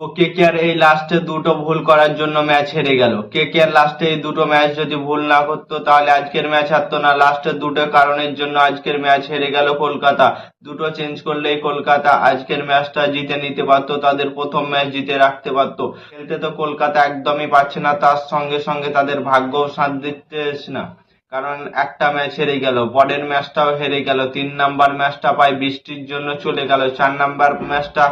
তো কেকেআর এই লাস্টে দুটো ভুল করার জন্য ম্যাচ হেরে গেল। কেকেআর লাস্টে এই দুটো ম্যাচ যদি ভুল না করতো তাহলে আজকের ম্যাচ হারতো না। লাস্টের দুটো কারণের জন্য আজকের ম্যাচ হেরে গেল কলকাতা। দুটো চেঞ্জ করলেই কলকাতা আজকের ম্যাচটা জিতে নিতে পারতো, তাদের প্রথম ম্যাচ জিতে রাখতে পারতো। খেলতে তো কলকাতা একদমই পারছে না, তার সঙ্গে সঙ্গে তাদের ভাগ্যও সাথ দিচ্ছে না। কারণ একটা ম্যাচ হেরে গেল, পরের ম্যাচটাও হেরে গেল, 3 নাম্বার ম্যাচটা প্রায় বৃষ্টির জন্য চলে গেল, 4 নাম্বার ম্যাচটা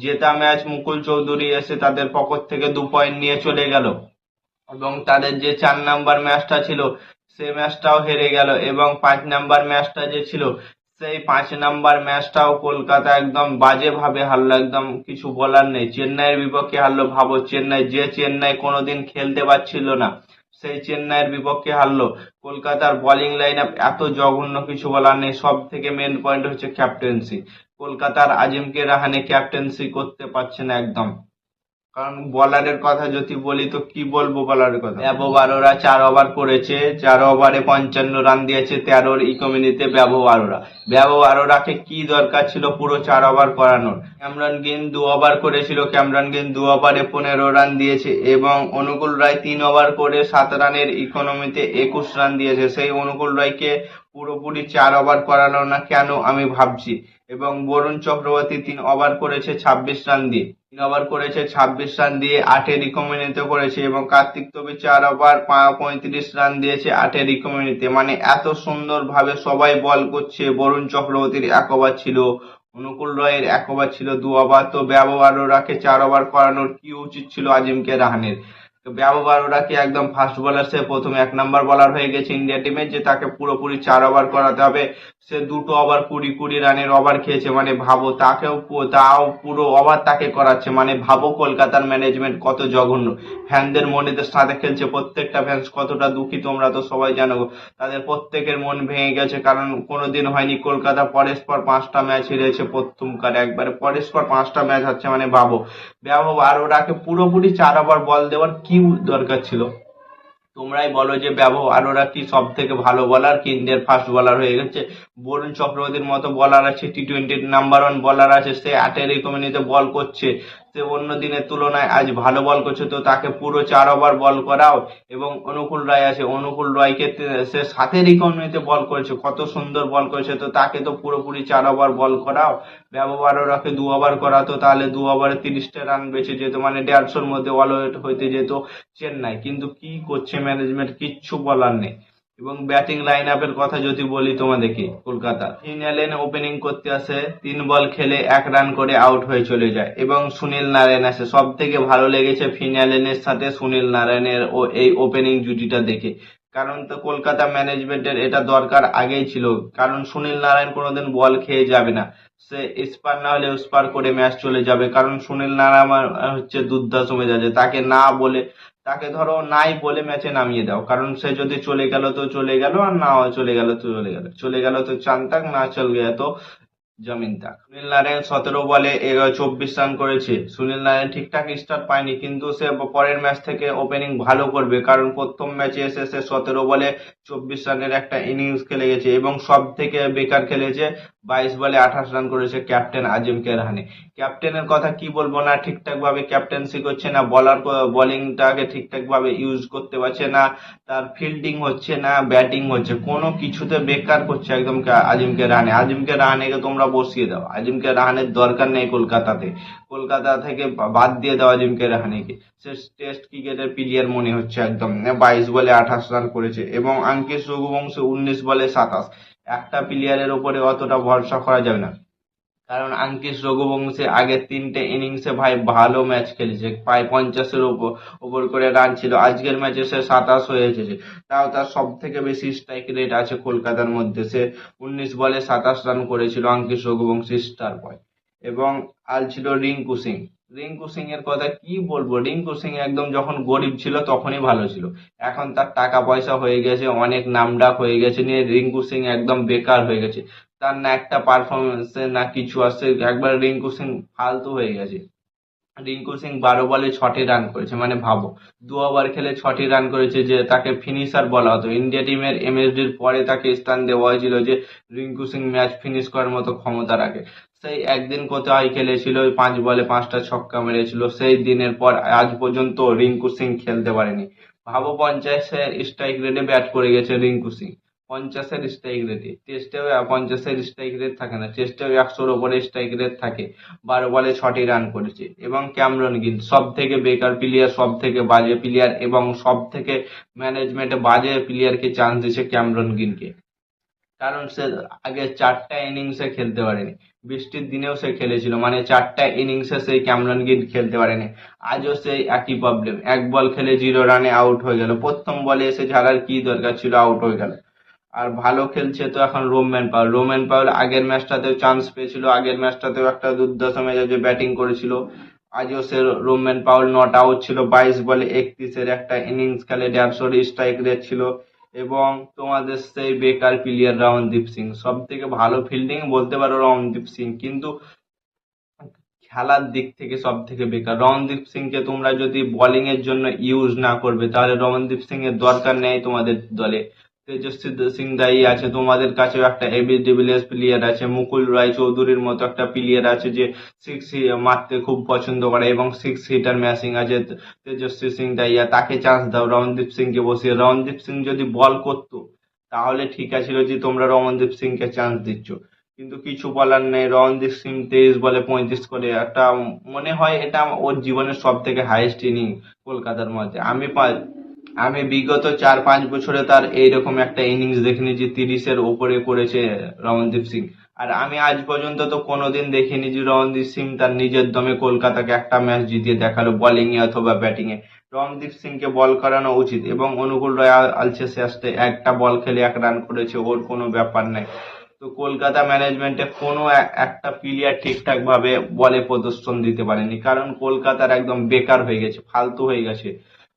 জেতা ম্যাচ মুকুল চৌধুরী এসে তাদের পকেট থেকে 2 পয়েন্ট নিয়ে চলে গেল, এবং তাদের যে 4 নাম্বার ম্যাচটা ছিল সেই ম্যাচটাও হেরে গেল, এবং 5 নাম্বার ম্যাচটা যে ছিল সেই 5 নাম্বার ম্যাচটাও কলকাতা একদম বাজে ভাবে হারলো, একদম কিছু বলার নেই। চেন্নাইয়ের বিপক্ষে হারলো, ভাবো চেন্নাই, যে চেন্নাই কোনোদিন খেলতে পারছিল না সেই চেন্নাইয়ের বিপক্ষে হারলো। কলকাতার বোলিং লাইন আপ এত জঘন্য, কিছু বলার নেই। সব থেকে মেন পয়েন্ট হচ্ছে ক্যাপ্টেন্সি। কলকাতার আজিমকে রাহানে ক্যাপ্টেন্সি করতে পারছে না একদম। কারণ বলারের কথা যদি বলি তো কি বলবো বলারের কথা, ব্যাবো বারোরা 4 ওভার করেছে, 4 ওভারে 55 রান দিয়েছে, 13 ইকোনমিতে ব্যাবো বারোরাকে কি দরকার ছিল পুরো 4 ওভার করানোর। ক্যামরন গ্রিন 2 ওভার করেছিল, ক্যামরন গ্রিন 2 ওভারে 15 রান দিয়েছে, এবং অনুকূল রায় 3 ওভার করে 7 রানের ইকোনমিতে 21 রান দিয়েছে। সেই অনুকূল রায়কে পুরোপুরি 4 ওভার করালো না কেন আমি ভাবছি। এবং বরুণ চক্রবর্তী 3 ওভার করেছে 26 রান দিয়ে, 8-এর ইকোনমিতে করেছে, এবং কার্তিক তবে 4 ওভার 35 রান দিয়েছে 8-এর ইকোনমিতে। মানে এত সুন্দর ভাবে সবাই বল করছে। বরুণ চক্রবর্তীর 1 ওভার ছিল, অনুকূল রয়ের 1 ওভার ছিল, 2 ওভার। তো ব্যবহারোরাকে 4 ওভার করানোর কি উচিত ছিল আজিমকে রাহানের? তো ব্যবহারোরাকে একদম ফার্স্ট বোলার, সে প্রথমে 1 নাম্বার বলার হয়ে গেছে ইন্ডিয়া টিমে, যে তাকে পুরোপুরি 4 ওভার করাতে হবে। সে 2টো ওভার 20-20 রানের ওভার খেয়েছে, মানে ভাবো, তাও পুরো ওভার তাকে করাচ্ছে, মানে ভাবো কলকাতার ম্যানেজমেন্ট কত জঘন্য। ফ্যানদের মনের সাথে খেলছে, প্রত্যেকটা ফ্যান্স কতটা দুঃখী তোমরা তো সবাই জানো। তাদের প্রত্যেকের মন ভেঙে গেছে, কারণ কোনোদিন হয়নি কলকাতা পরস্পর 5টা ম্যাচ হেরেছে, প্রথমকার একবারে পরস্পর 5টা ম্যাচ হচ্ছে, মানে ভাবো। আর ওরাকে পুরোপুরি 4 ওভার বল দেওয়ার কি দরকার ছিল? তোমরাই বলো যে ব্যবহারোরা কি সব থেকে ভালো বলার, কি ইন্ডিয়ার ফার্স্ট বলার হয়ে গেছে? বরুণ চক্রবর্তীর মতো বলার আছে, টি-20 নাম্বার 1 বলার আছে, সে 8-এর ইকোনমিতে বল করছে, সে অন্য দিনের তুলনায় আজ ভালো বল করছে, তো তাকে পুরো 4 ওভার বল করাও। এবং অনুকূল রায় আছে, অনুকূল রায়কে সে 7-এর ইকোনমিতে বল করেছে, কত সুন্দর বল করেছে, তো তাকে তো পুরোপুরি 4 ওভার বল করাও। ব্যবহারোরাকে 2 ওভার করাতো, তাহলে 2 ওভারে 30টা রান বেঁচে যেত, মানে 150-র মধ্যে অল আউট হইতে যেত চেন্নাই। কিন্তু কি করছে ম্যানেজমেন্ট, কিচ্ছু বলার নেই। এবং ব্যাটিং লাইন আপের কথা যদি বলি তোমাদেরকে, কলকাতা ফিন অ্যালেন ওপেনিং করতে আসে, 3 বল খেলে 1 রান করে আউট হয়ে চলে যায়, এবং সুনীল নারায়ণ আসে। সব থেকে ভালো লেগেছে ফিন অ্যালেনের সাথে সুনীল নারায়ণের ও এই ওপেনিং জুটিটা দেখে। কারণ তো কলকাতা ম্যানেজমেন্টের এটা দরকার আগেই ছিল, কারণ সুনীল নারায়ণ কোনোদিন বল খেয়ে যাবে না। সে স্পার না হলে স্পার করে ম্যাচ চলে যাবে, কারণ সুনীল নারায়ণ হচ্ছে দুর্ধর্ষ মেজাজে। তাকে না বলে, তাকে ধরো নাই বলে ম্যাচে নামিয়ে দাও, কারণ সে যদি চলে গেল তো চলে গেল, আর না চলে গেল তো চলে গেল, চলে গেল তো চান তাক, না চল গেল তো জমিন তাক। সুনীল নারায়ণ 17 বলে 24 রান করেছে। সুনীল নারায়ণ ঠিকঠাক স্টার্ট পায়নি, কিন্তু সে পরের ম্যাচ থেকে ওপেনিং ভালো করবে, কারণ প্রথম ম্যাচে এসে সে 17 বলে 24 রানের একটা ইনিংস খেলে গেছে, এবং সব থেকে বেকার খেলেছে। 22 বলে 28 রান করেছে ক্যাপ্টেন আজিমকে রাহানে। ক্যাপ্টেনের কথা কি বলবো, না ঠিকঠাক ভাবে ক্যাপ্টেন্সি করছে, না বোলিংটাকে ঠিকঠাক ভাবে ইউজ করতে পারছে না, তার ফিল্ডিং হচ্ছে না, ব্যাটিং হচ্ছে, কোনো কিছুতে বেকার করছে একদম আজিমকে রাহানে। আজিমকে রাহানেকে তোমরা বসিয়ে দাও, আজিমকে রাহানের দরকার নেই কলকাতাতে। কলকাতা থেকে বাদ দিয়ে দাও আজিমকে রাহানেকে। সে টেস্ট ক্রিকেটের প্লেয়ার মনে হচ্ছে একদম। 22 বলে 28 রান করেছে, এবং আঙ্কিশ রঘুবংশী 19 বলে 27। একটা প্লেয়ারের ওপরে অতটা ভরসা করা যাবে না, কারণ আঙ্কিশ রঘুবংশী আগের 3টে ইনিংসে ভাই ভালো ম্যাচ খেলেছে, প্রায় 50-এর ওপর করে রান ছিল। আজকের ম্যাচে সে 27 হয়ে এসেছে, তাও তার সব থেকে বেশি স্ট্রাইক রেট আছে কলকাতার মধ্যে। সে 19 বলে 27 রান করেছিল আঙ্কিশ রঘুবংশী, স্টার বয়। এবং আর ছিল রিঙ্কু সিং। রিঙ্কু সিং এর কথা কি বলবো, রিঙ্কু সিং একদম যখন গরিব ছিল তখনই ভালো ছিল, এখন তার টাকা পয়সা হয়ে গেছে, অনেক নামডাক হয়ে গেছে, নিয়ে রিঙ্কু সিং একদম বেকার হয়ে গেছে। তার না একটা পারফরমেন্স না কিছু আসছে, একবার রিঙ্কু সিং ফালতু হয়ে গেছে। রিঙ্কু সিং 12 বলে 6টি রান করেছে, মানে ভাবো 2 ওভার খেলে 6টি রান করেছে, যে তাকে ফিনিশার বলা হতো। ইন্ডিয়া টিমের এমএসডির পরে তাকে স্থান দেওয়া হয়েছিল যে রিঙ্কু সিং ম্যাচ ফিনিশ করার মতো ক্ষমতা রাখে। সেই একদিন কোথায় খেলেছিল, 5 বলে 5টা ছক্কা মেরেছিল, সেই দিনের পর আজ পর্যন্ত রিঙ্কু সিং খেলতে পারেনি। ভাবো 50-এর স্ট্রাইক রেটে ব্যাট করে গেছে রিঙ্কু সিং। 50-এর স্ট্রাইক রেটে, টেস্টেও 50-এর স্ট্রাইক রেট থাকে না, টেস্টেও 100-র ওপরে স্ট্রাইক রেট থাকে। 12 বলে 6টি রান করেছে। এবং ক্যামেরন গিল সব থেকে বেকার প্লেয়ার, সব থেকে বাজে প্লেয়ার, এবং সব থেকে ম্যানেজমেন্টে বাজে প্লেয়ারকে চান্স দিচ্ছে ক্যামেরন গিলকে। কারণ সে আগে 4টা ইনিংসে খেলতে পারেনি, বৃষ্টির দিনেও সে খেলেছিল, মানে 4টা ইনিংসে সেই ক্যামেরন গিল খেলতে পারেনি। আজও সেই একই প্রবলেম, 1 বল খেলে 0 রানে আউট হয়ে গেল, প্রথম বলে এসে ঝাড়ার কি দরকার ছিল, আউট হয়ে গেল। আর ভালো খেলছে তো এখন রোম্যান পাওয়েল আগের ম্যাচটাতেও চান্স পেয়েছিল, আগের ম্যাচটাতেও একটা দুর্দশা মেজাজে ব্যাটিং করেছিল। আজও সে রোম্যান পাওয়েল নট আউট ছিল, 22 বলে 31-এর একটা ইনিংস খেলে, 150-র স্ট্রাইক রেট ছিল। এবং তোমাদের সেই বেকার প্লেয়ার রমনদীপ সিং, সব থেকে ভালো ফিল্ডিং বলতে পারো রমনদীপ সিং, কিন্তু খেলার দিক থেকে সব থেকে বেকার। রমনদীপ সিংকে তোমরা যদি বোলিং এর জন্য ইউজ না করবে, তাহলে রমনদীপ সিং এর দরকার নেই তোমাদের দলে। তেজস্বী সিং দায়ী আছে, তোমাদের কাছেও একটা এবি ডিভিলিয়ার্স প্লেয়ার আছে, মুকুল রায় চৌধুরীর মতো একটা প্লেয়ার আছে যে সিক্স মারতে খুব পছন্দ করে এবং 6 হিটার ম্যাচিং আছে তেজস্বী সিং দাইয়া, তাকে চান্স দাও। রমনদীপ সিংকে বসিয়ে, রমনদীপ সিং যদি বল করতো তাহলে ঠিক আছে যে তোমরা রমনদীপ সিংকে চান্স দিচ্ছ, কিন্তু কিছু বলার নেই। রণদীপ সিং 23 বলে 35 করে একটা, মনে হয় এটা ওর জীবনের সব থেকে হাইয়েস্ট ইনিং কলকাতার মধ্যে। আমি বিগত 4-5 বছরে তার এইরকম একটা ইনিংস দেখিনি যে 30-এর ওপরে করেছে রমনদীপ সিং। আর আমি আজ পর্যন্ত তো কোনোদিন দেখিনি যে রমনদীপ সিং তার নিজের দমে কলকাতাকে একটা ম্যাচ জিতিয়ে দেখালো, বোলিং এ অথবা ব্যাটিং এ। রমনদীপ সিংকে বল করানো উচিত। এবং অনুকূল রয় আলছে শেষে একটা বল খেলে 1 রান করেছে, ওর কোনো ব্যাপার নাই। তো কলকাতা ম্যানেজমেন্টে কোনো একটা প্লেয়ার ঠিকঠাক ভাবে বলে প্রদর্শন দিতে পারেনি, কারণ কলকাতার একদম বেকার হয়ে গেছে, ফালতু হয়ে গেছে।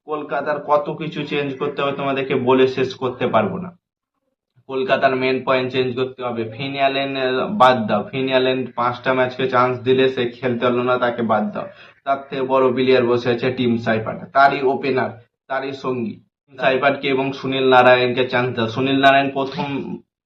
কলকাতার কত কিছু চেঞ্জ করতে হবে তোমাদেরকে বলে শেষ করতে পারবো না। কলকাতার মেন পয়েন্ট চেঞ্জ করতে হবে। ফিন অ্যালেন বাদ দাও, ফিন অ্যালেন 5টা ম্যাচকে চান্স দিলে সে খেলতে পারলো না, তাকে বাদ দাও। তার থেকে বড় প্লেয়ার বসে আছে টিম সাইফাট, তারই ওপেনার, তারই সঙ্গী সাইফাটকে এবং সুনীল নারায়ণকে চান্স দাও। সুনীল নারায়ণ প্রথম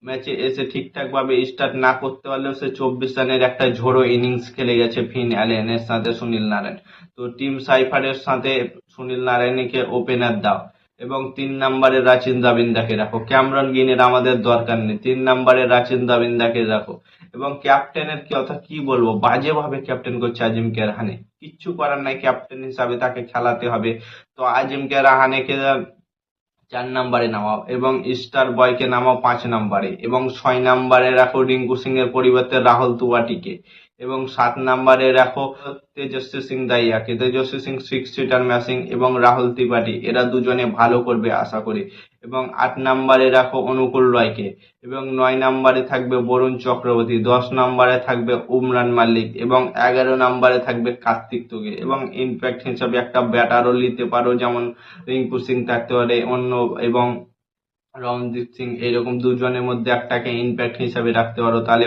ম্যাচে এসে ঠিকঠাক ভাবে স্টার্ট না করতে পারলেও সে 24 রানের একটা ঝোড়ো ইনিংস খেলে গেছে ফিন অ্যালেনের সাথে সুনীল নারায়ণ। তো টিম সাইফারের সাথে সুনীল নারায়ণকে ওপেনার দাও। এবং 3 নম্বরে রাচিন দাবিন্দাকে রাখো। ক্যামেরন গ্রিনের আমাদের দরকার নেই, 3 নম্বরে রাচিন দাবিন্দাকে রাখো। এবং ক্যাপ্টেনের কথা কি বলবো, বাজেভাবে ক্যাপ্টেন করছে আজিমকে রাহানে, কিচ্ছু করার নাই, ক্যাপ্টেন হিসাবে তাকে খেলাতে হবে। তো আজিমকে রাহানেকে 4 নম্বরে নামাও এবং স্টার বয়কে নামাও 5 নম্বরে, এবং 6 নম্বরে রাখো রিঙ্কু সিং এর পরিবর্তে রাহুল তুয়াটিকে, এবং 7 নম্বরে রাখো তেজস্বী সিং দাইয়াকে। তেজস্বী সিং 6 হিটার ম্যাচিং এবং রাহুল ত্রিপাঠী, এরা দুজনে ভালো করবে আশা করি। এবং 8 নম্বরে রাখো অনুকূল রয়কে, এবং 9 নম্বরে থাকবে বরুণ চক্রবর্তী, 10 নম্বরে থাকবে উমরান মালিক, এবং 11 নম্বরে থাকবে কার্তিক তোগে। এবং ইম্প্যাক্ট হিসাবে একটা ব্যাটারও নিতে পারো, যেমন রিঙ্কু সিং থাকতে পারে অন্য, এবং রণদীপ সিং, এরকম দুজনের মধ্যে একটাকে ইম্প্যাক্ট হিসাবে রাখতে পারো, তাহলে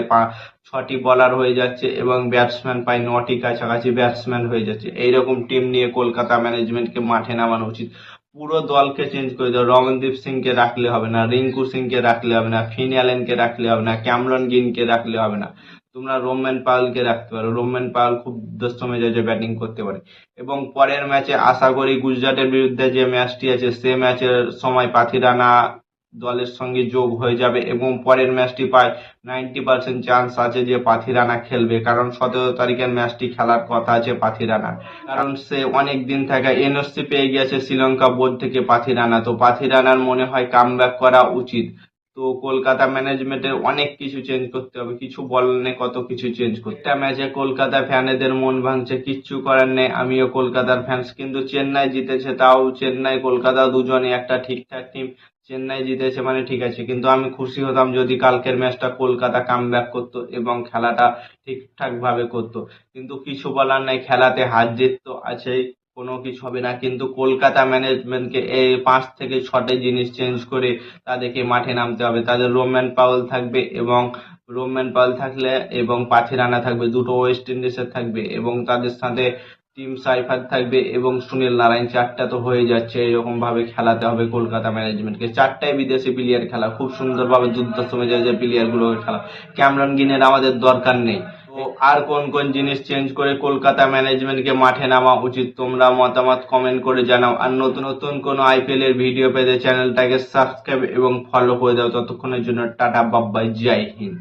6টি বলার হয়ে যাচ্ছে এবং ব্যাটসম্যান প্রায় 9টি কাছাকাছি ব্যাটসম্যান হয়ে যাচ্ছে। এইরকম টিম নিয়ে কলকাতা ম্যানেজমেন্টকে মাঠে নামানো উচিত। পুরো দলকে চেঞ্জ করে দাও, রমনদীপ সিংকে রাখলে হবে না, রিঙ্কু সিংকে রাখলে হবে না, ফিন অ্যালেনকে রাখলে হবে না, ক্যামেরন গ্রিনকে রাখলে হবে না। তোমরা রোম্যান পাওয়েলকে রাখতে পারো, রোম্যান পাওয়েল খুব দুষ্ট মেজাজে ব্যাটিং করতে পারে। এবং পরের ম্যাচে আশা করি গুজরাটের বিরুদ্ধে যে ম্যাচটি আছে সে ম্যাচের সময় পাথিরানা দলের সঙ্গে যোগ হয়ে যাবে, এবং পরের ম্যাচটি প্রায় 90% চান্স আছে যে পাথিরানা খেলবে, কারণ 17 তারিখের ম্যাচটি খেলার কথা আছে পাথিরানা, কারণ সে অনেক দিন থেকে এনওসি পেয়ে গেছে শ্রীলঙ্কা বোর্ড থেকে পাথিরানা। তো পাথিরানার মনে হয় কামব্যাক করা উচিত। তো কলকাতা ম্যানেজমেন্টের অনেক কিছু চেঞ্জ করতে হবে, কিছু বলার নেই, কত কিছু চেঞ্জ করতে। একটা ম্যাচে কলকাতা ফ্যানেদের মন ভাঙছে, কিচ্ছু করার নেই, আমিও কলকাতার ফ্যান্স, কিন্তু চেন্নাই জিতেছে, তাও চেন্নাই কলকাতা দুজনে একটা ঠিকঠাক টিম। চেন্নাই জিতেছে মানে ঠিক আছে, কিন্তু আমি খুশি হতাম যদি কালকের ম্যাচটা কলকাতা কামব্যাক করতো এবং খেলাটা ঠিকঠাক ভাবে করতো। কিন্তু কিছু বলার নাই, খেলাতে হার জিত তো আছেই, কোনো কিছু হবে না। কিন্তু কলকাতা ম্যানেজমেন্টকে এই 5 থেকে 6টি জিনিস চেঞ্জ করে তাদেরকে মাঠে নামতে হবে। তাদের রোম্যান পাওয়েল থাকবে, এবং রোম্যান পাওয়েল থাকলে এবং পাথিরানা থাকবে, দুটো ওয়েস্ট ইন্ডিজের থাকবে, এবং তাদের সাথে টিম সাইফার থাকবে এবং সুনীল নারায়ণ, চারটা তো হয়ে যাচ্ছে। এরকম ভাবে খেলাতে হবে কলকাতা ম্যানেজমেন্টকে। চারটায় বিদেশি প্লেয়ার খেলা, খুব সুন্দরভাবে দুর্ধর্ষ মেজাজের প্লেয়ার গুলো খেলা। ক্যামেরন গ্রিনের আমাদের দরকার নেই। তো আর কোন কোন জিনিস চেঞ্জ করে কলকাতা ম্যানেজমেন্টকে মাঠে নামা উচিত, তোমরা মতামত কমেন্ট করে জানাও। আর নতুন নতুন কোন আইপিএল এর ভিডিও পেতে চ্যানেলটাকে সাবস্ক্রাইব এবং ফলো করে দাও। ততক্ষণের জন্য টাটা, বাই বাই, জয় হিন্দ।